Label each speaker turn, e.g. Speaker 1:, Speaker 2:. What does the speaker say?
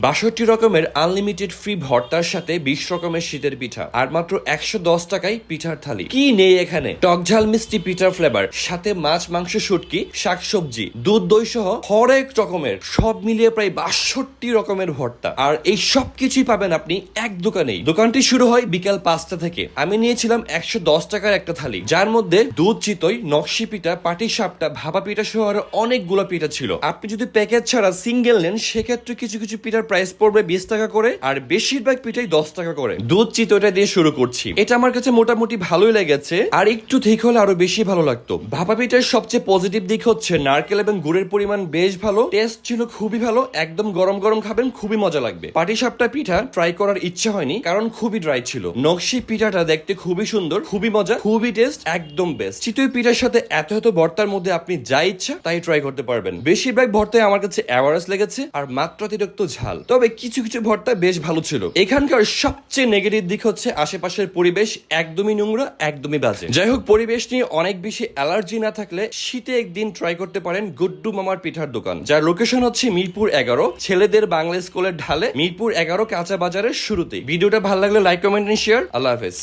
Speaker 1: ৬২ রকমের unlimited free ভর্তার সাথে ২০ রকমের শীতের পিঠা আর মাত্র ১১০ টাকায় পিঠার থালি। কি নেই এখানে? টক ঝাল মিষ্টি পিঠার ফ্লেভার, সাথে মাছ মাংস শুটকি শাকসবজি দুধ দই সহ হরেক রকমের সব মিলিয়ে প্রায় ৬২ রকমের ভর্তা। আর এই সব কিছুই পাবেন আপনি এক দোকানেই। দোকানটি শুরু হয় বিকাল ৫টা থেকে। আমি নিয়েছিলাম ১১০ টাকার একটা থালি, যার মধ্যে দুধ চিতই, নকশি পিঠা, পাটি সাপটা, ভাপা পিঠা সহ আরো অনেকগুলো পিঠা ছিল। আপনি যদি প্যাকেট ছাড়া সিঙ্গেল নেন সেক্ষেত্রে কিছু কিছু পিঠার প্রাইস পড়বে ২০ টাকা করে, আর বেশিরভাগ পিঠাই ১০ টাকা করে। দুধ চিতইটা দিয়ে শুরু করছি। এটা আমার কাছে মোটামুটি ভালোই লেগেছে, আর একটু ঠিক হলে আরো বেশি ভালো লাগতো। ভাপা পিঠার সবচেয়ে পজিটিভ দিক হচ্ছে নারকেল এবং গুড়ের পরিমাণ বেশ ভালো, টেস্ট ছিল খুবই ভালো, একদম গরম গরম খাবেন খুবই মজা লাগবে। পাটি সাপটা পিঠা ট্রাই করার ইচ্ছা হয়নি কারণ খুবই ড্রাই ছিল। নকশি পিঠাটা দেখতে খুবই সুন্দর, খুবই মজা, খুবই টেস্ট, একদম বেস্ট। চিতই পিঠার সাথে এত এত ভর্তার মধ্যে আপনি যা ইচ্ছা তাই ট্রাই করতে পারবেন। বেশিরভাগ ভর্তায় আমার কাছে অ্যাভারেজ লেগেছে, আর মাত্রাতিরিক্ত ঝাল। তবে কিছু কিছু ভর্তা বেশ ভালো ছিল। এখানকার সবচেয়ে নেগেটিভ দিক হচ্ছে আশেপাশের পরিবেশ একদমই নোংরা, একদমই বাজে। যাই হোক, পরিবেশ নিয়ে অনেক বেশি অ্যালার্জি না থাকলে শীতে একদিন ট্রাই করতে পারেন গুড্ডু মামার পিঠার দোকান, যার লোকেশন হচ্ছে মিরপুর ১১, ছেলেদের বাংলা স্কুলের ঢালে, মিরপুর ১১ কাঁচা বাজারের শুরুতেই। ভিডিওটা ভালো লাগলে লাইক, কমেন্ট, শেয়ার। আল্লাহ হাফেজ।